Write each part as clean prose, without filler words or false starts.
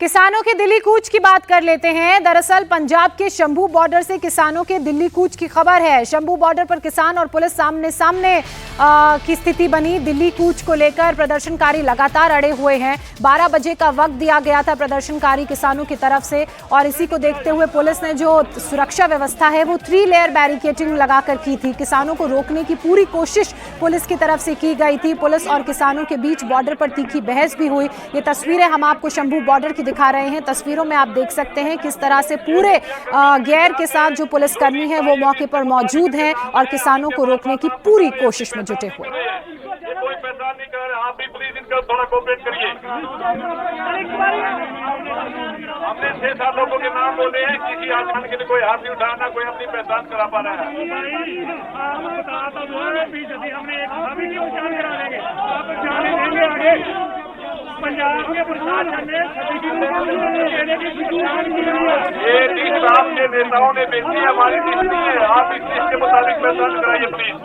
किसानों के दिल्ली कूच की बात कर लेते हैं। दरअसल पंजाब के शंभू बॉर्डर से किसानों के दिल्ली कूच की खबर है। शंभू बॉर्डर पर किसान और पुलिस सामने सामने की स्थिति बनी। दिल्ली कूच को लेकर प्रदर्शनकारी लगातार अड़े हुए हैं। 12 बजे का वक्त दिया गया था प्रदर्शनकारी किसानों की तरफ से, और इसी को देखते हुए पुलिस ने जो सुरक्षा व्यवस्था है वो 3 लेयर बैरिकेडिंग लगाकर की थी। किसानों को रोकने की पूरी कोशिश पुलिस की तरफ से की गई थी। पुलिस और किसानों के बीच बॉर्डर पर तीखी बहस भी हुई। ये तस्वीरें हम आपको शंभू बॉर्डर की दिखा रहे हैं। तस्वीरों में आप देख सकते हैं किस तरह से पूरे गैर के साथ जो पुलिसकर्मी हैं वो मौके पर मौजूद हैं और किसानों को रोकने की पूरी कोशिश में जुटे हुए। कोई पहचान नहीं कर रहा, आप भी प्लीज इनका थोड़ा कोऑपरेट करिए। हमने 6-7 लोगों के नाम बोले हैं, किसी आसान के लिए कोई हाथ नहीं उठाना, कोई अपनी पहचान करा पा रहा है। पंजाब के प्रशासन ने ये लिस्ट आपके नेताओं ने भेजी है, हमारी लिस्ट नहीं है। आप इस लिस्ट के मुताबिक पहचान कराइए प्लीज।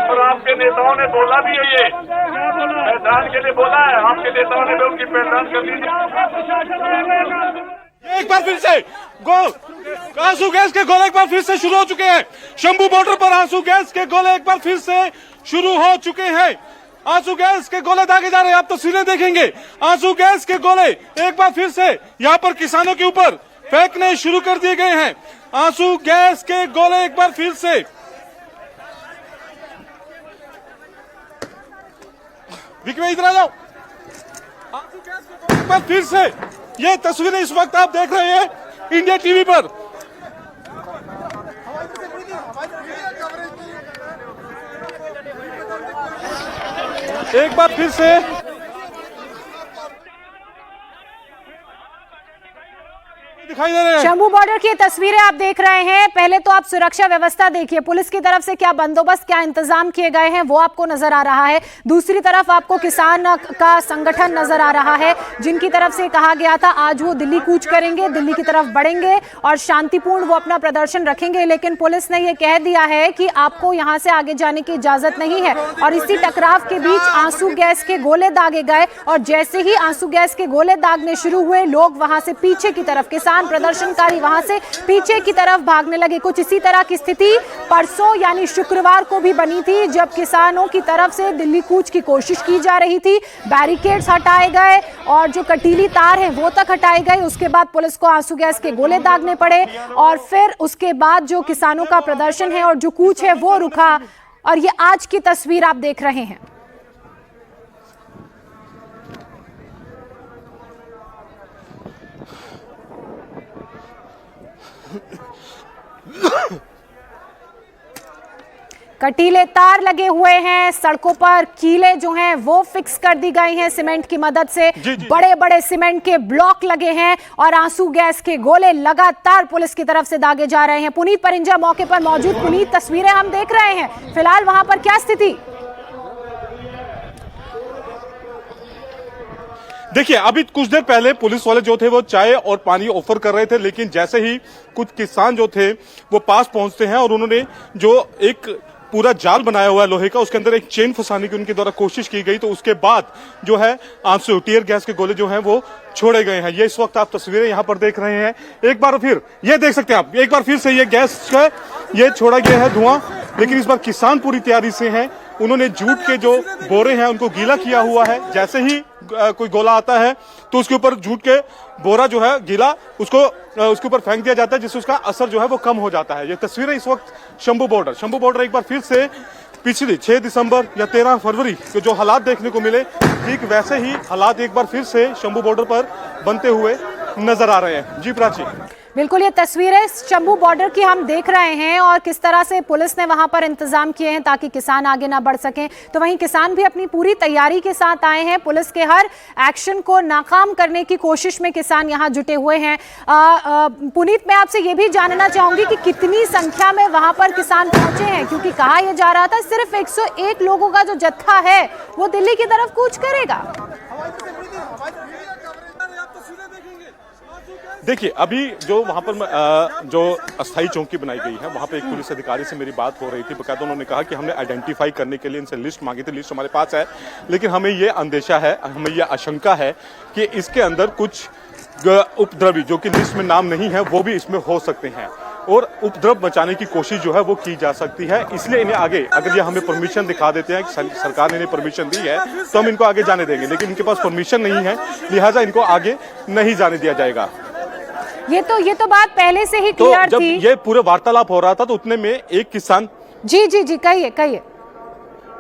और आपके नेताओं ने बोला भी है, ये पहचान के लिए बोला है। आपके नेताओं ने भी उनकी पहचान कर लीजिए। एक बार फिर से आंसू गैस के गोले एक बार फिर से शुरू हो चुके हैं। शंभू बॉर्डर पर आंसू गैस के गोले एक बार फिर से शुरू हो चुके हैं। आंसू गैस के गोले दागे जा रहे हैं, आप तस्वीरें देखेंगे। आंसू गैस के गोले एक बार फिर से यहाँ पर किसानों के ऊपर फेंकने शुरू कर दिए गए हैं। आंसू गैस के गोले एक बार फिर से। विकी भाई इधर आ जाओ। आंसू गैस के गोले एक बार फिर से। ये तस्वीरें इस वक्त आप देख रहे हैं इंडिया टीवी पर। एक बार फिर से दिखाई दे रहे हैं। शंभू बॉर्डर की तस्वीरें आप देख रहे हैं। पहले तो आप सुरक्षा व्यवस्था देखिए, पुलिस की तरफ से क्या बंदोबस्त, क्या इंतजाम किए गए हैं वो आपको नजर आ रहा है। दूसरी तरफ आपको किसान का संगठन नजर आ रहा है, जिनकी तरफ से कहा गया था आज वो दिल्ली कूच करेंगे, दिल्ली की तरफ बढ़ेंगे और शांतिपूर्ण वो अपना प्रदर्शन रखेंगे। लेकिन पुलिस ने ये कह दिया है कि आपको यहां से आगे जाने की इजाजत नहीं है। और इसी टकराव के बीच आंसू गैस के गोले दागे गए, और जैसे ही आंसू गैस के गोले दागने शुरू हुए, लोग वहां से पीछे की तरफ, किसान प्रदर्शनकारी वहां से पीछे की तरफ भागने लगे। कुछ इसी तरह की स्थिति परसों यानी शुक्रवार को भी बनी थी, जब किसानों की तरफ से दिल्ली कूच की कोशिश की जा रही थी। बैरिकेड्स हटाए गए और जो कटीली तार हैं वो तक हटाए गए। उसके बाद पुलिस को आंसू गैस के गोले दागने पड़े और फिर उसके बाद जो किसानों का प्रदर्शन है और जो कूच है वो रुका। और ये आज की तस्वीर आप देख रहे हैं। कटीले तार लगे हुए हैं, सड़कों पर कीले जो हैं वो फिक्स कर दी गई हैं सीमेंट की मदद से। बड़े बड़े सीमेंट के ब्लॉक लगे हैं और आंसू गैस के गोले लगातार पुलिस की तरफ से दागे जा रहे हैं। पुनीत परिंजा मौके पर मौजूद। पुनीत, तस्वीरें हम देख रहे हैं, फिलहाल वहां पर क्या स्थिति? देखिए, अभी कुछ देर पहले पुलिस वाले जो थे वो चाय और पानी ऑफर कर रहे थे, लेकिन जैसे ही कुछ किसान जो थे वो पास पहुंचते हैं और उन्होंने जो एक पूरा जाल बनाया हुआ है लोहे का, उसके अंदर एक चेन फंसाने की उनके द्वारा कोशिश की गई, तो उसके बाद जो है आंसू टीयर गैस के गोले जो हैं वो छोड़े गए हैं। ये इस वक्त आप तस्वीरें यहां पर देख रहे हैं। एक बार फिर ये देख सकते हैं आप, एक बार फिर से ये गैस का ये छोड़ा गया है धुआं, लेकिन इस बार किसान पूरी तैयारी से हैं। उन्होंने जूट के जो बोरे हैं उनको गीला किया हुआ है। जैसे ही कोई गोला आता है तो उसके ऊपर जूट के बोरा जो है गीला उसके ऊपर फेंक दिया जाता है, जिससे उसका असर जो है वो कम हो जाता है। ये तस्वीरें इस वक्त शंभू बॉर्डर एक बार फिर से पिछली 6 दिसंबर या 13 फरवरी के जो हालात देखने को मिले, ठीक वैसे ही हालात एक बार फिर से शंभू बॉर्डर पर बनते हुए नजर आ रहे हैं। जी प्राची। बिल्कुल, ये तस्वीरें शंभू बॉर्डर की हम देख रहे हैं और किस तरह से पुलिस ने वहां पर इंतजाम किए हैं ताकि किसान आगे ना बढ़ सकें। तो वहीं किसान भी अपनी पूरी तैयारी के साथ आए हैं। पुलिस के हर एक्शन को नाकाम करने की कोशिश में किसान यहां जुटे हुए हैं। पुनीत, मैं आपसे ये भी जानना चाहूंगी कि कितनी संख्या में वहां पर किसान पहुंचे हैं, क्योंकि कहा यह जा रहा था सिर्फ 101 लोगों का जो जत्था है वो दिल्ली की तरफ कूच करेगा। देखिए, अभी जो वहां पर जो अस्थायी चौकी बनाई गई है, वहां पे एक पुलिस अधिकारी से मेरी बात हो रही थी। बकायदा उन्होंने कहा कि हमने आइडेंटिफाई करने के लिए इनसे लिस्ट मांगी थी, लिस्ट हमारे पास है, लेकिन हमें ये अंदेशा है, हमें ये आशंका है कि इसके अंदर कुछ उपद्रवी जो कि लिस्ट में नाम नहीं है वो भी इसमें हो सकते हैं और उपद्रव मचाने की कोशिश जो है वो की जा सकती है। इसलिए इन्हें आगे, अगर ये हमें परमिशन दिखा देते हैं, सरकार ने इन्हें परमिशन दी है, तो हम इनको आगे जाने देंगे, लेकिन इनके पास परमिशन नहीं है, लिहाजा इनको आगे नहीं जाने दिया जाएगा। ये तो बात पहले से ही क्लियर जब थी। ये पूरे वार्तालाप हो रहा था तो उतने में एक किसान, जी कहिए।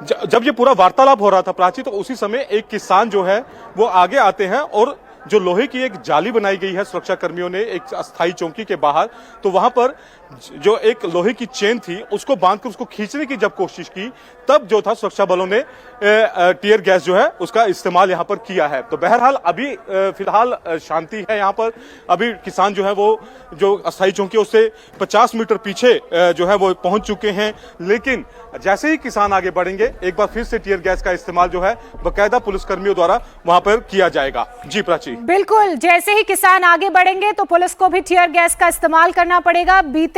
जब ये पूरा वार्तालाप हो रहा था प्राची, तो उसी समय एक किसान जो है वो आगे आते हैं और जो लोहे की एक जाली बनाई गई है सुरक्षा कर्मियों ने एक अस्थायी चौकी के बाहर, तो वहां पर जो एक लोहे की चेन थी उसको बांधकर उसको खींचने की जब कोशिश की, तब जो था सुरक्षा बलों ने टीयर गैस जो है उसका इस्तेमाल यहां पर किया है। तो बहरहाल अभी फिलहाल शांति है यहां पर। अभी किसान जो है वो जो अस्थायी चौकी उससे 50 मीटर पीछे जो है वो पहुंच चुके हैं, लेकिन जैसे ही किसान आगे बढ़ेंगे एक बार फिर से टीयर गैस का इस्तेमाल जो है बकायदा पुलिसकर्मियों द्वारा वहां पर किया जाएगा। जी प्राची, बिल्कुल, जैसे ही किसान आगे बढ़ेंगे तो पुलिस को भी टीयर गैस का इस्तेमाल करना पड़ेगा। बीते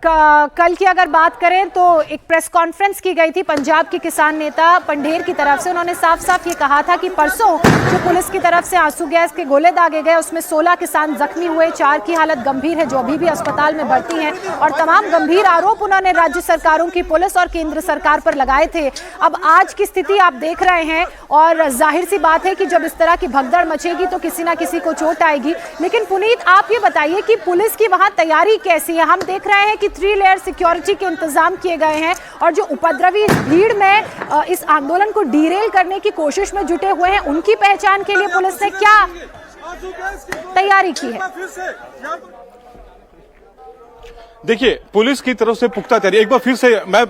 कल की अगर बात करें तो एक प्रेस कॉन्फ्रेंस की गई थी पंजाब के किसान नेता पंढेर की तरफ से। उन्होंने साफ साफ ये कहा था कि परसों जो पुलिस की तरफ से आंसू गैस के गोले दागे गए उसमें 16 किसान जख्मी हुए, 4 की हालत गंभीर है जो अभी भी अस्पताल में भर्ती हैं, और तमाम गंभीर आरोप उन्होंने राज्य सरकारों की, पुलिस और केंद्र सरकार पर लगाए थे। अब आज की स्थिति आप देख रहे हैं और जाहिर सी बात है कि जब इस तरह की भगदड़ मचेगी तो किसी ना किसी को चोट आएगी। लेकिन पुनीत, आप ये बताइए कि पुलिस की वहां तैयारी कैसी है? हम देख रहे हैं कि 3 लेयर सिक्योरिटी के इंतजाम किए गए हैं और जो उपद्रवी इस भीड़ में इस आंदोलन को डीरेल करने की कोशिश में जुटे हुए हैं, उनकी पहचान के लिए पुलिस ने क्या तैयारी की है? देखिए, पुलिस की तरफ से पुख्ता तैयारी। एक बार फिर से मैं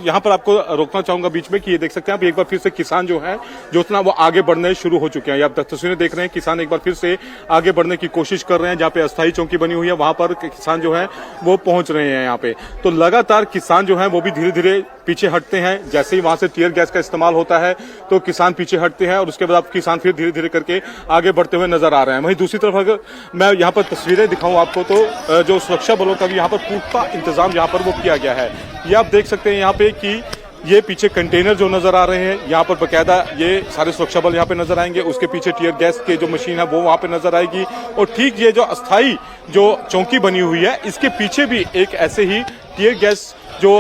यहां पर आपको रोकना चाहूंगा बीच में कि ये देख सकते हैं आप, एक बार फिर से किसान जो है जो उतना वो आगे बढ़ने शुरू हो चुके हैं। ये आप तस्वीरें देख रहे हैं, किसान एक बार फिर से आगे बढ़ने की कोशिश कर रहे हैं। जहां पे अस्थायी चौकी बनी हुई है वहां पर किसान जो है वो पहुंच रहे हैं यहाँ पे। तो लगातार किसान जो है वो भी धीरे धीरे पीछे हटते हैं। जैसे ही वहां से टीयर गैस का इस्तेमाल होता है तो किसान पीछे हटते हैं और उसके बाद आप किसान फिर धीरे धीरे करके आगे बढ़ते हुए नजर आ रहे हैं। वहीं दूसरी तरफ अगर मैं यहाँ पर तस्वीरें दिखाऊं आपको तो जो सुरक्षा बलों का भी यहाँ पर पुख्ता इंतजाम यहाँ पर वो किया गया है। ये आप देख सकते हैं यहाँ पे कि ये पीछे कंटेनर जो नजर आ रहे हैं, यहाँ पर बकायदा ये सारे सुरक्षा बल यहाँ पे नजर आएंगे। उसके पीछे टीयर गैस के जो मशीन है वो वहाँ पे नजर आएगी और ठीक ये जो अस्थाई जो चौकी बनी हुई है इसके पीछे भी एक ऐसे ही टीयर गैस जो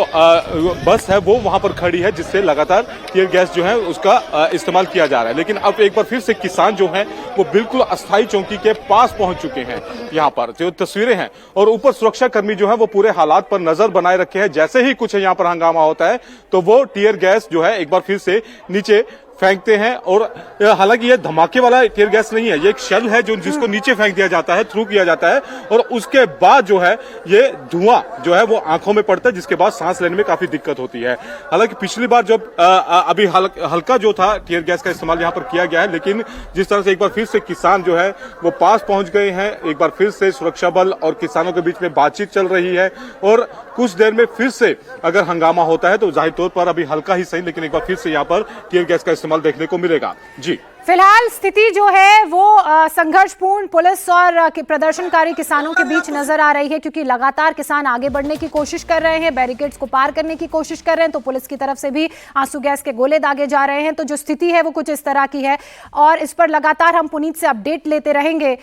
बस है वो वहां पर खड़ी है, जिससे लगातार टीयर गैस जो है उसका इस्तेमाल किया जा रहा है। लेकिन अब एक बार फिर से किसान जो हैं वो बिल्कुल अस्थाई चौकी के पास पहुंच चुके हैं। यहाँ पर जो तस्वीरें हैं और ऊपर सुरक्षा कर्मी जो है वो पूरे हालात पर नजर बनाए रखे हैं। जैसे ही कुछ यहाँ पर हंगामा होता है तो वो टीयर गैस जो है एक बार फिर से नीचे फेंकते हैं। और हालांकि ये धमाके वाला टीयर गैस नहीं है, ये एक शेल है जो जिसको नीचे फेंक दिया जाता है, थ्रू किया जाता है और उसके बाद जो है ये धुआं जो है वो आंखों में पड़ता है, जिसके बाद सांस लेने में काफी दिक्कत होती है। हालांकि पिछली बार जब अभी हल्का जो था टीयर गैस का इस्तेमाल यहाँ पर किया गया है, लेकिन जिस तरह से एक बार फिर से किसान जो है वो पास पहुंच गए हैं, एक बार फिर से सुरक्षा बल और किसानों के बीच में बातचीत चल रही है और कुछ देर में फिर से अगर हंगामा होता है तो जाहिर तौर पर अभी हल्का ही सही लेकिन एक बार फिर से यहाँ पर टीयर गैस का इस्तेमाल देखने को मिलेगा। जी, फिलहाल स्थिति जो है वो संघर्षपूर्ण पुलिस और प्रदर्शनकारी किसानों के बीच नजर आ रही है, क्योंकि लगातार किसान आगे बढ़ने की कोशिश कर रहे हैं, बैरिकेड्स को पार करने की कोशिश कर रहे हैं, तो पुलिस की तरफ से भी आंसू गैस के गोले दागे जा रहे हैं। तो जो स्थिति है वो कुछ इस तरह की है और इस पर लगातार हम पुनीत से अपडेट लेते रहेंगे।